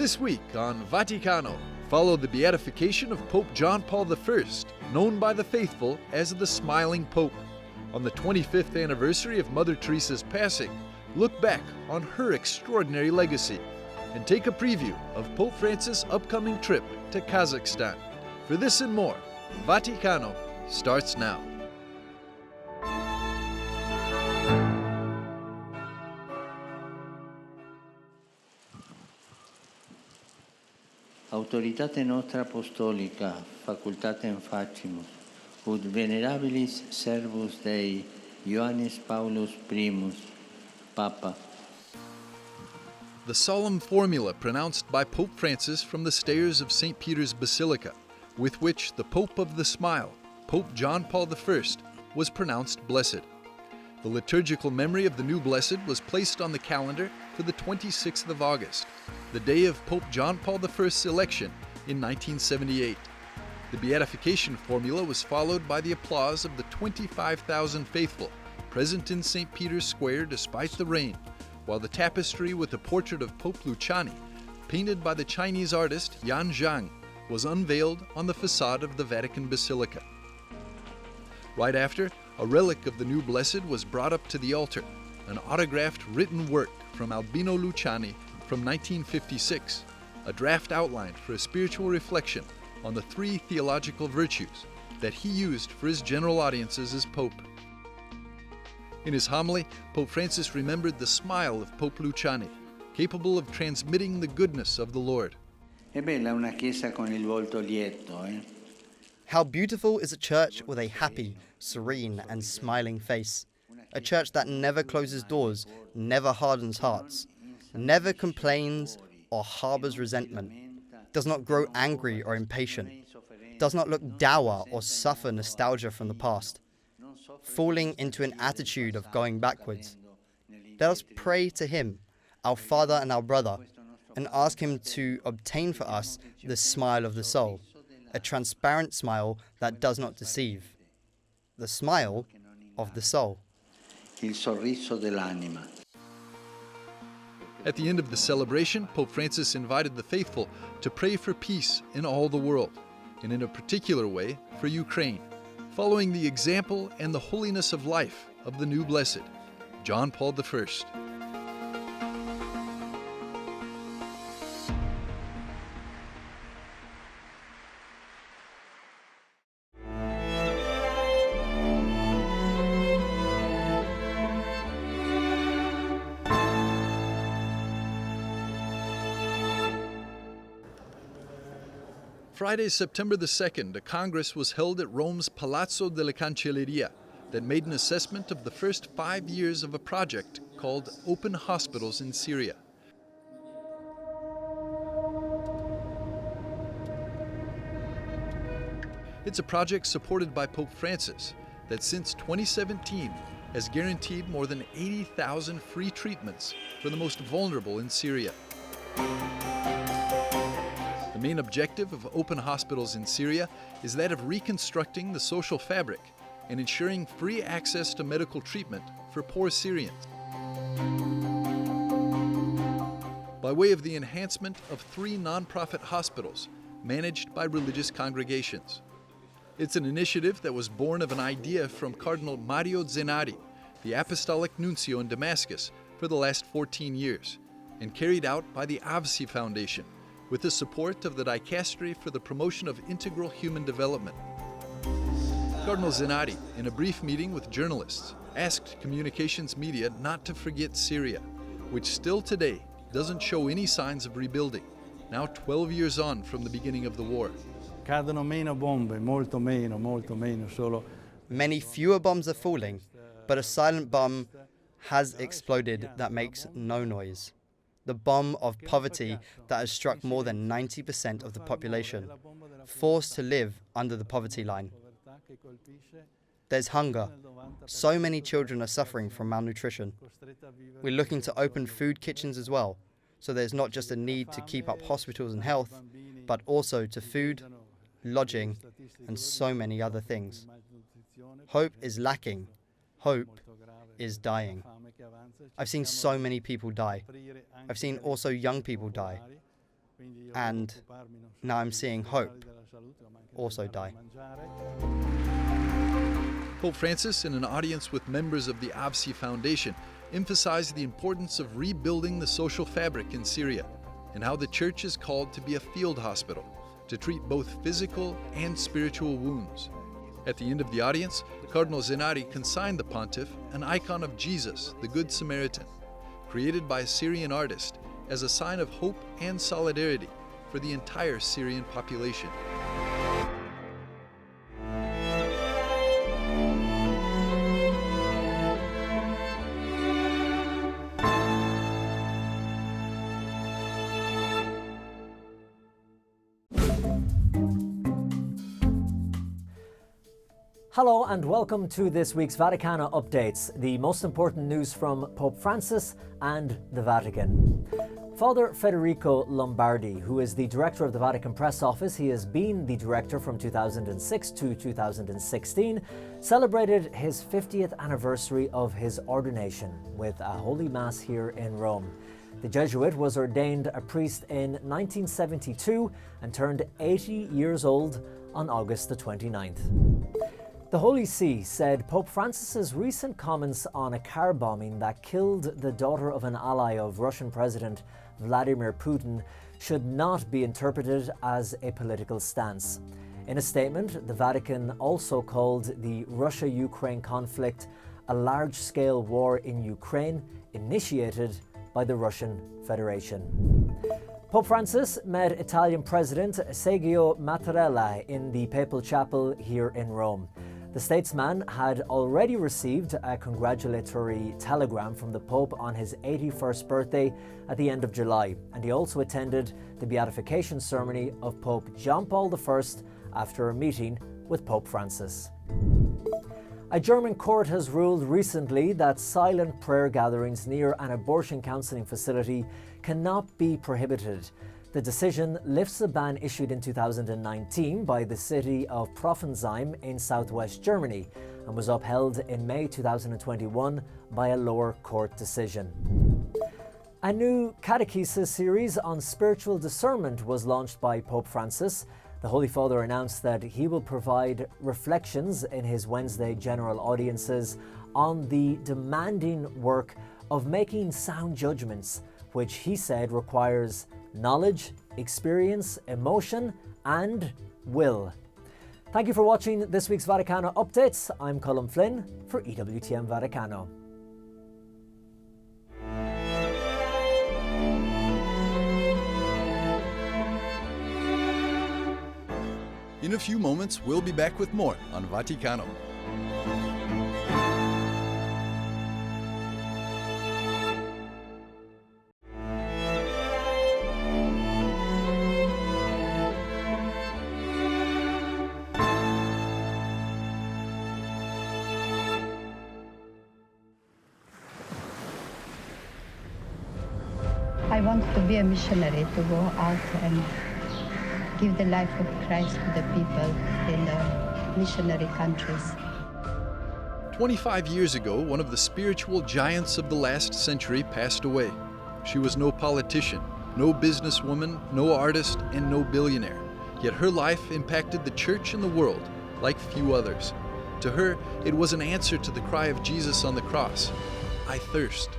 This week on Vaticano, follow the beatification of Pope John Paul I, known by the faithful as the Smiling Pope. On the 25th anniversary of Mother Teresa's passing, look back on her extraordinary legacy and take a preview of Pope Francis' upcoming trip to Kazakhstan. For this and more, Vaticano starts now. Autoritate nostra apostolica, facultatem facimus, ut venerabilis servus Dei, Ioannis Paulus I, Papa. The solemn formula pronounced by Pope Francis from the stairs of St. Peter's Basilica, with which the Pope of the Smile, Pope John Paul I, was pronounced blessed. The liturgical memory of the new blessed was placed on the calendar for the 26th of August, the day of Pope John Paul I's election in 1978. The beatification formula was followed by the applause of the 25,000 faithful present in St. Peter's Square despite the rain, while the tapestry with the portrait of Pope Luciani, painted by the Chinese artist Yan Zhang, was unveiled on the facade of the Vatican Basilica. Right after, a relic of the new blessed was brought up to the altar, an autographed written work from Albino Luciani from 1956, a draft outline for a spiritual reflection on the three theological virtues that he used for his general audiences as Pope. In his homily, Pope Francis remembered the smile of Pope Luciani, capable of transmitting the goodness of the Lord. È bella una chiesa con il volto lieto, eh? How beautiful is a church with a happy, serene, and smiling face. A church that never closes doors, never hardens hearts, never complains or harbors resentment, does not grow angry or impatient, does not look dour or suffer nostalgia from the past, falling into an attitude of going backwards. Let us pray to him, our Father and our brother, and ask him to obtain for us the smile of the soul, a transparent smile that does not deceive, the smile of the soul. Il sorriso dell'anima. At the end of the celebration, Pope Francis invited the faithful to pray for peace in all the world, and in a particular way for Ukraine, following the example and the holiness of life of the new blessed, John Paul I. Friday, September the 2nd, a congress was held at Rome's Palazzo della Cancelleria that made an assessment of the first 5 years of a project called Open Hospitals in Syria. It's a project supported by Pope Francis that since 2017 has guaranteed more than 80,000 free treatments for the most vulnerable in Syria. The main objective of Open Hospitals in Syria is that of reconstructing the social fabric and ensuring free access to medical treatment for poor Syrians. By way of the enhancement of 3 nonprofit hospitals managed by religious congregations. It's an initiative that was born of an idea from Cardinal Mario Zenari, the Apostolic Nuncio in Damascus for the last 14 years, and carried out by the AVSI Foundation, with the support of the Dicastery for the Promotion of Integral Human Development. Cardinal Zenari, in a brief meeting with journalists, asked communications media not to forget Syria, which still today doesn't show any signs of rebuilding, now 12 years on from the beginning of the war. Cadono meno bombe, molto meno, solo. Many fewer bombs are falling, but a silent bomb has exploded that makes no noise. The bomb of poverty that has struck more than 90% of the population, forced to live under the poverty line. There's hunger. So many children are suffering from malnutrition. We're looking to open food kitchens as well, so there's not just a need to keep up hospitals and health, but also to food, lodging, and so many other things. Hope is lacking. Hope is dying. I've seen so many people die. I've seen also young people die. And now I'm seeing hope also die. Pope Francis, in an audience with members of the AVSI Foundation, emphasized the importance of rebuilding the social fabric in Syria and how the Church is called to be a field hospital to treat both physical and spiritual wounds. At the end of the audience, Cardinal Zenari consigned the pontiff an icon of Jesus, the Good Samaritan, created by a Syrian artist as a sign of hope and solidarity for the entire Syrian population. Hello and welcome to this week's Vaticano updates, the most important news from Pope Francis and the Vatican. Father Federico Lombardi, who is the director of the Vatican Press Office, he has been the director from 2006 to 2016, celebrated his 50th anniversary of his ordination with a Holy Mass here in Rome. The Jesuit was ordained a priest in 1972 and turned 80 years old on August the 29th. The Holy See said Pope Francis's recent comments on a car bombing that killed the daughter of an ally of Russian President Vladimir Putin should not be interpreted as a political stance. In a statement, the Vatican also called the Russia-Ukraine conflict a large-scale war in Ukraine initiated by the Russian Federation. Pope Francis met Italian President Sergio Mattarella in the Papal Chapel here in Rome. The statesman had already received a congratulatory telegram from the Pope on his 81st birthday at the end of July, and he also attended the beatification ceremony of Pope John Paul I after a meeting with Pope Francis. A German court has ruled recently that silent prayer gatherings near an abortion counselling facility cannot be prohibited. The decision lifts a ban issued in 2019 by the city of Pforzheim in southwest Germany and was upheld in May 2021 by a lower court decision. A new catechesis series on spiritual discernment was launched by Pope Francis. The Holy Father announced that he will provide reflections in his Wednesday general audiences on the demanding work of making sound judgments, which he said requires knowledge, experience, emotion, and will. Thank you for watching this week's Vaticano Updates. I'm Colin Flynn for EWTN Vaticano. In a few moments, we'll be back with more on Vaticano. I want to be a missionary, to go out and give the life of Christ to the people in the missionary countries. 25 years ago, one of the spiritual giants of the last century passed away. She was no politician, no businesswoman, no artist, and no billionaire. Yet her life impacted the church and the world like few others. To her, it was an answer to the cry of Jesus on the cross, "I thirst."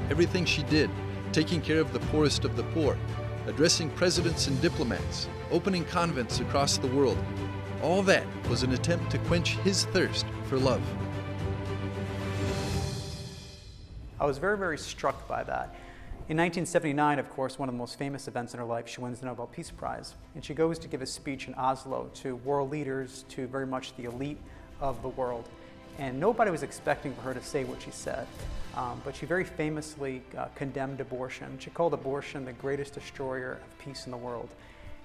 Everything she did, taking care of the poorest of the poor, addressing presidents and diplomats, opening convents across the world, all that was an attempt to quench his thirst for love. I was very, very struck by that. In 1979, of course, one of the most famous events in her life, she wins the Nobel Peace Prize. And she goes to give a speech in Oslo to world leaders, to very much the elite of the world. And nobody was expecting for her to say what she said. But she very famously condemned abortion. She called abortion the greatest destroyer of peace in the world.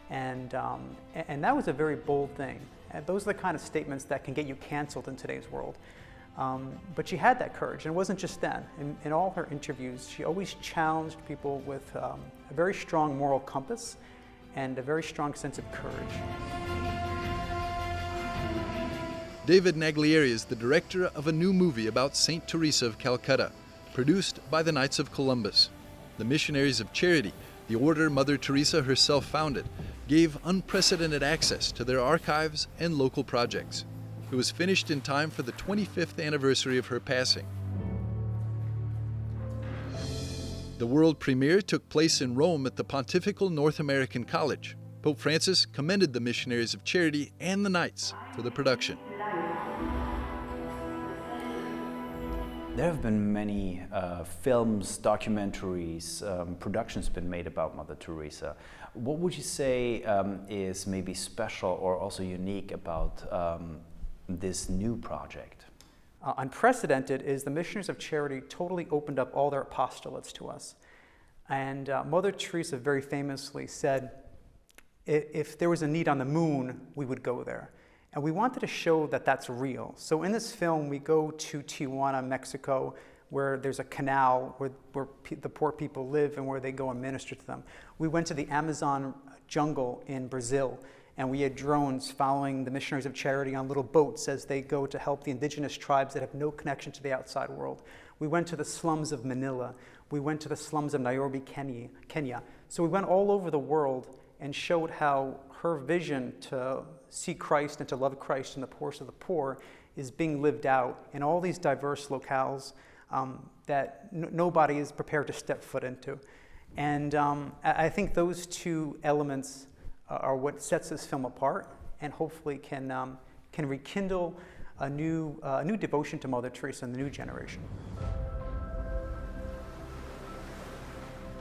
And that was a very bold thing. And those are the kind of statements that can get you canceled in today's world. But she had that courage, and it wasn't just then. In all her interviews, she always challenged people with a very strong moral compass and a very strong sense of courage. David Naglieri is the director of a new movie about St. Teresa of Calcutta, produced by the Knights of Columbus. The Missionaries of Charity, the order Mother Teresa herself founded, gave unprecedented access to their archives and local projects. It was finished in time for the 25th anniversary of her passing. The world premiere took place in Rome at the Pontifical North American College. Pope Francis commended the Missionaries of Charity and the Knights for the production. There have been many films, documentaries, productions been made about Mother Teresa. What would you say is maybe special or also unique about this new project? Unprecedented is the Missionaries of Charity totally opened up all their apostolates to us. And Mother Teresa very famously said, if there was a need on the moon, we would go there. And we wanted to show that that's real. So in this film, we go to Tijuana, Mexico, where there's a canal where the poor people live and where they go and minister to them. We went to the Amazon jungle in Brazil, and we had drones following the Missionaries of Charity on little boats as they go to help the indigenous tribes that have no connection to the outside world. We went to the slums of Manila. We went to the slums of Nairobi, Kenya. So we went all over the world and showed how her vision to see Christ and to love Christ in the poorest of the poor is being lived out in all these diverse locales that nobody is prepared to step foot into. And I think those two elements are what sets this film apart, and hopefully can rekindle a new devotion to Mother Teresa in the new generation.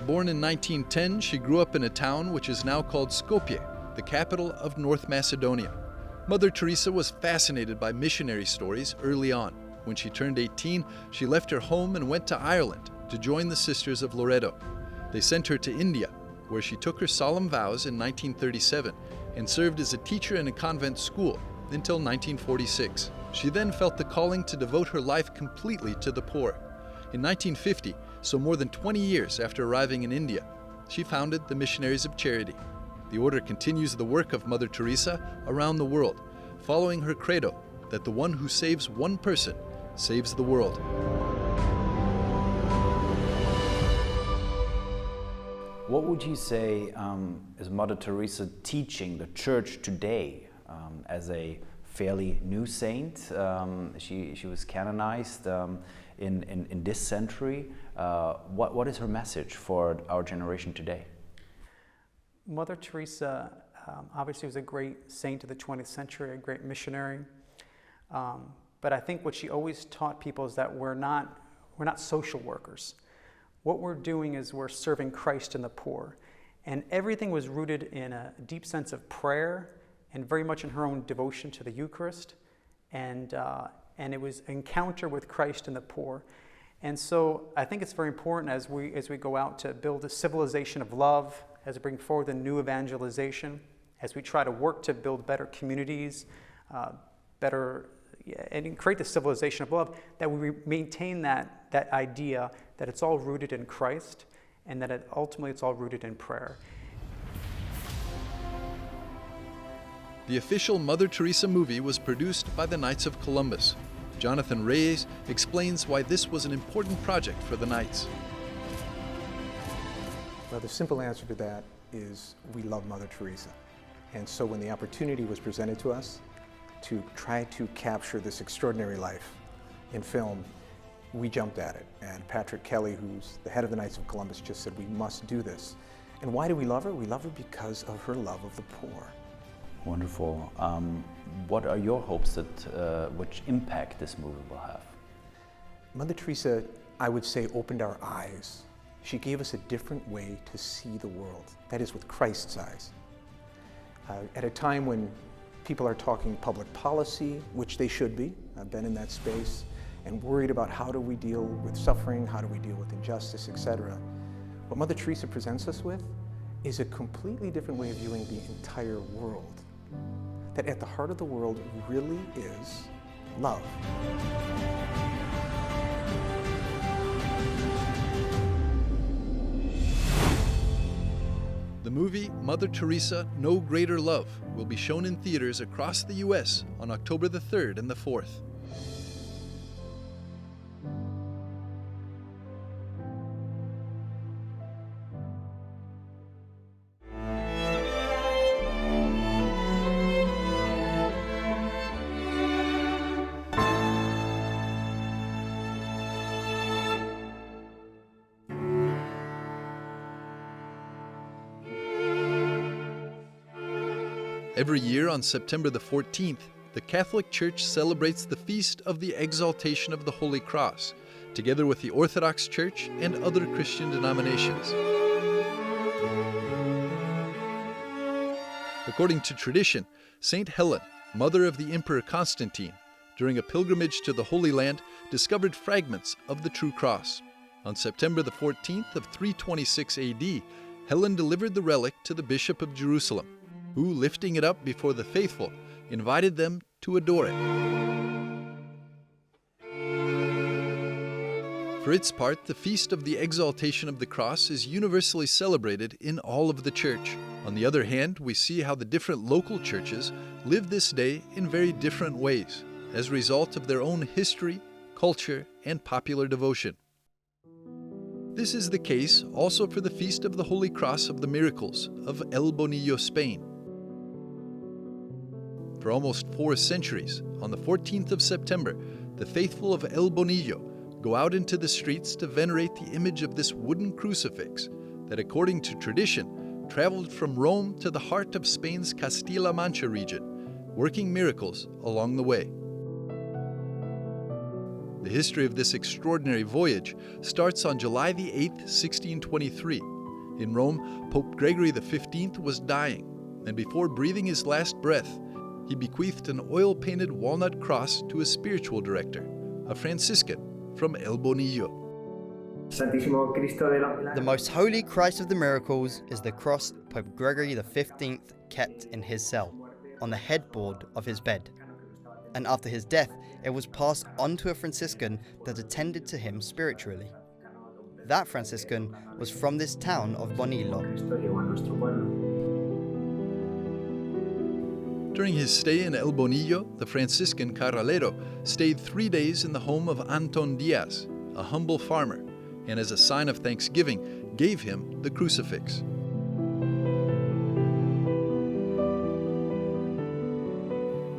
Born in 1910, she grew up in a town which is now called Skopje, the capital of North Macedonia. Mother Teresa was fascinated by missionary stories early on. When she turned 18, she left her home and went to Ireland to join the Sisters of Loreto. They sent her to India, where she took her solemn vows in 1937 and served as a teacher in a convent school until 1946. She then felt the calling to devote her life completely to the poor. In 1950, so more than 20 years after arriving in India, she founded the Missionaries of Charity. The order continues the work of Mother Teresa around the world, following her credo that the one who saves one person saves the world. What would you say is Mother Teresa teaching the Church today as a fairly new saint? She was canonized in this century. What is her message for our generation today? Mother Teresa obviously was a great saint of the 20th century, a great missionary. But I think what she always taught people is that we're not social workers. What we're doing is we're serving Christ and the poor. And everything was rooted in a deep sense of prayer and very much in her own devotion to the Eucharist. And it was encounter with Christ and the poor. And so I think it's very important as we go out to build a civilization of love, as we bring forward the new evangelization, as we try to work to build better communities, and create the civilization of love, that we maintain that idea that it's all rooted in Christ and that ultimately it's all rooted in prayer. The official Mother Teresa movie was produced by the Knights of Columbus. Jonathan Reyes explains why this was an important project for the Knights. Well, the simple answer to that is we love Mother Teresa. And so when the opportunity was presented to us to try to capture this extraordinary life in film, we jumped at it. And Patrick Kelly, who's the head of the Knights of Columbus, just said we must do this. And why do we love her? We love her because of her love of the poor. Wonderful. What are your hopes that which impact this movie will have? Mother Teresa, I would say, opened our eyes. She gave us a different way to see the world, that is, with Christ's eyes. At a time when people are talking public policy, which they should be, I've been in that space, and worried about how do we deal with suffering, how do we deal with injustice, etc. What Mother Teresa presents us with is a completely different way of viewing the entire world. That at the heart of the world really is love. The movie Mother Teresa, No Greater Love will be shown in theaters across the U.S. on October the 3rd and the 4th. Every year on September the 14th, the Catholic Church celebrates the feast of the Exaltation of the Holy Cross, together with the Orthodox Church and other Christian denominations. According to tradition, Saint Helen, mother of the Emperor Constantine, during a pilgrimage to the Holy Land, discovered fragments of the true cross. On September the 14th of 326 AD, Helen delivered the relic to the Bishop of Jerusalem, who, lifting it up before the faithful, invited them to adore it. For its part, the Feast of the Exaltation of the Cross is universally celebrated in all of the Church. On the other hand, we see how the different local churches live this day in very different ways, as a result of their own history, culture, and popular devotion. This is the case also for the Feast of the Holy Cross of the Miracles of El Bonillo, Spain. For almost 4 centuries, on the 14th of September, the faithful of El Bonillo go out into the streets to venerate the image of this wooden crucifix that, according to tradition, traveled from Rome to the heart of Spain's Castilla-La Mancha region, working miracles along the way. The history of this extraordinary voyage starts on July the 8th, 1623. In Rome, Pope Gregory XV was dying, and before breathing his last breath, he bequeathed an oil-painted walnut cross to his spiritual director, a Franciscan from El Bonillo. The most holy Christ of the miracles is the cross Pope Gregory XV kept in his cell, on the headboard of his bed. And after his death, it was passed on to a Franciscan that attended to him spiritually. That Franciscan was from this town of Bonillo. During his stay in El Bonillo, the Franciscan Carralero stayed 3 days in the home of Anton Diaz, a humble farmer, and as a sign of thanksgiving, gave him the crucifix.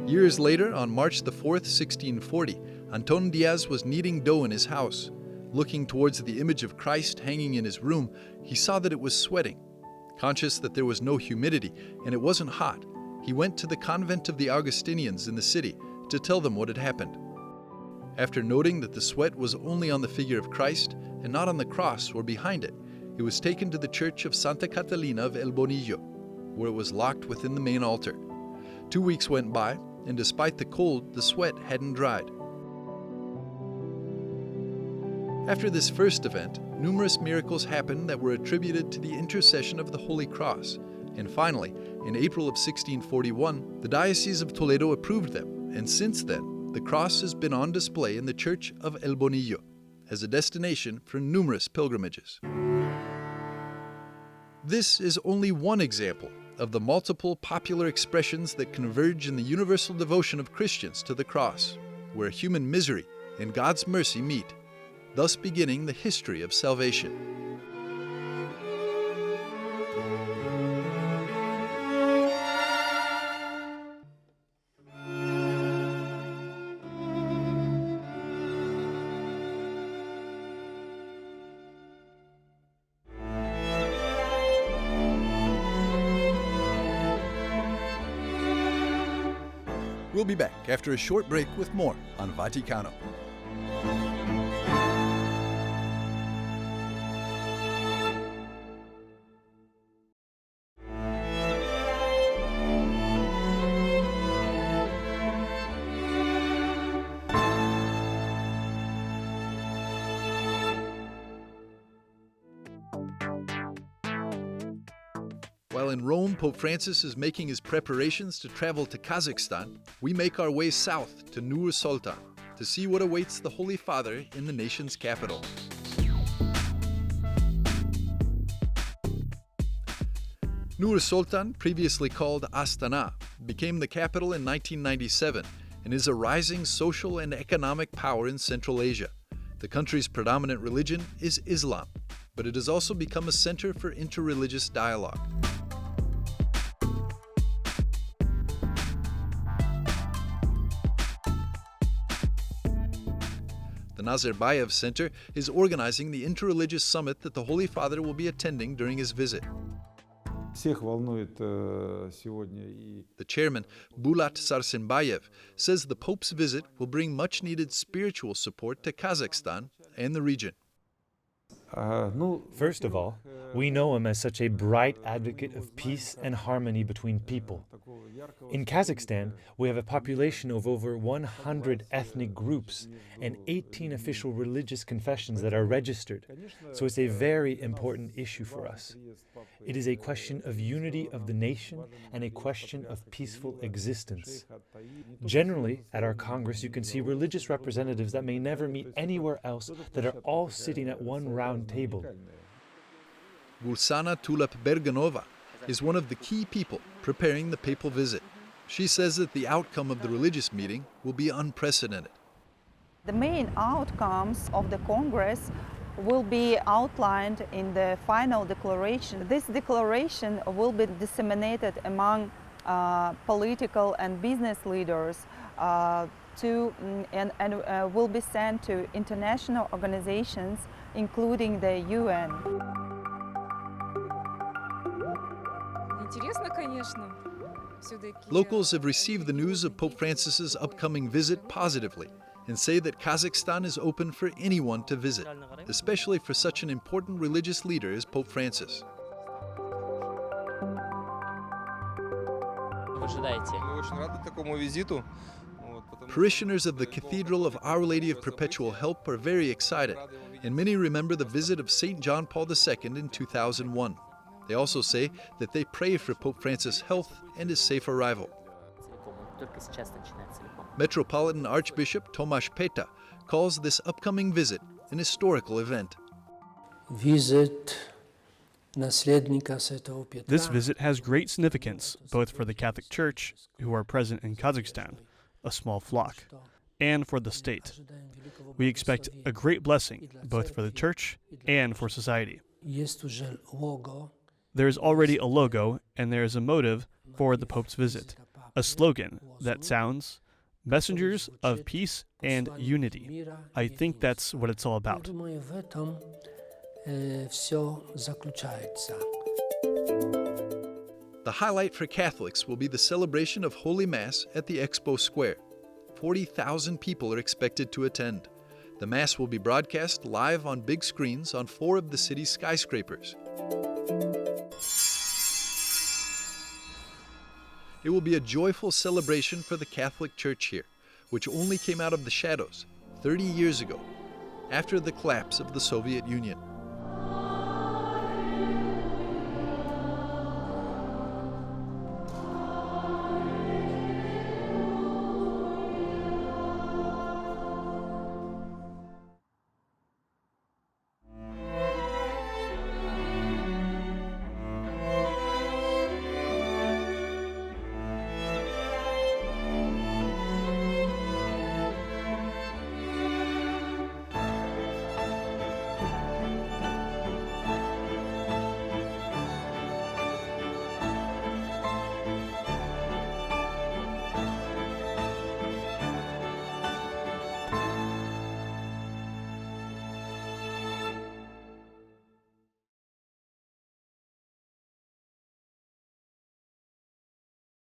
Years later, on March the 4th, 1640, Anton Diaz was kneading dough in his house. Looking towards the image of Christ hanging in his room, he saw that it was sweating. Conscious that there was no humidity and it wasn't hot, he went to the convent of the Augustinians in the city to tell them what had happened. After noting that the sweat was only on the figure of Christ and not on the cross or behind it, he was taken to the church of Santa Catalina of El Bonillo, where it was locked within the main altar. 2 weeks went by, and despite the cold, the sweat hadn't dried. After this first event, numerous miracles happened that were attributed to the intercession of the Holy Cross, and finally, in April of 1641, the Diocese of Toledo approved them, and since then, the cross has been on display in the Church of El Bonillo as a destination for numerous pilgrimages. This is only one example of the multiple popular expressions that converge in the universal devotion of Christians to the cross, where human misery and God's mercy meet, thus beginning the history of salvation. We'll be back after a short break with more on Vaticano. While in Rome, Pope Francis is making his preparations to travel to Kazakhstan, we make our way south to Nur Sultan to see what awaits the Holy Father in the nation's capital. Nur Sultan, previously called Astana, became the capital in 1997 and is a rising social and economic power in Central Asia. The country's predominant religion is Islam, but it has also become a center for interreligious dialogue. The Nazarbayev Center is organizing the interreligious summit that the Holy Father will be attending during his visit. The chairman, Bulat Sarsenbayev, says the Pope's visit will bring much-needed spiritual support to Kazakhstan and the region. First of all, we know him as such a bright advocate of peace and harmony between people. In Kazakhstan, we have a population of over 100 ethnic groups and 18 official religious confessions that are registered, so it's a very important issue for us. It is a question of unity of the nation and a question of peaceful existence. Generally, at our Congress, you can see religious representatives that may never meet anywhere else that are all sitting at one round table. Gulsana Tulip Berganova is one of the key people preparing the papal visit. She says that the outcome of the religious meeting will be unprecedented. The main outcomes of the Congress will be outlined in the final declaration. This declaration will be disseminated among political and business leaders and will be sent to international organizations, including the UN. Locals have received the news of Pope Francis's upcoming visit positively and say that Kazakhstan is open for anyone to visit, especially for such an important religious leader as Pope Francis. Parishioners of the Cathedral of Our Lady of Perpetual Help are very excited, and many remember the visit of St. John Paul II in 2001. They also say that they pray for Pope Francis' health and his safe arrival. Metropolitan Archbishop Tomasz Peta calls this upcoming visit an historical event. This visit has great significance, both for the Catholic Church, who are present in Kazakhstan, a small flock, and for the state. We expect a great blessing, both for the Church and for society. There is already a logo, and there is a motive for the Pope's visit, a slogan that sounds, "Messengers of Peace and Unity." I think that's what it's all about. The highlight for Catholics will be the celebration of Holy Mass at the Expo Square. 40,000 people are expected to attend. The Mass will be broadcast live on big screens on 4 of the city's skyscrapers. It will be a joyful celebration for the Catholic Church here, which only came out of the shadows 30 years ago, after the collapse of the Soviet Union.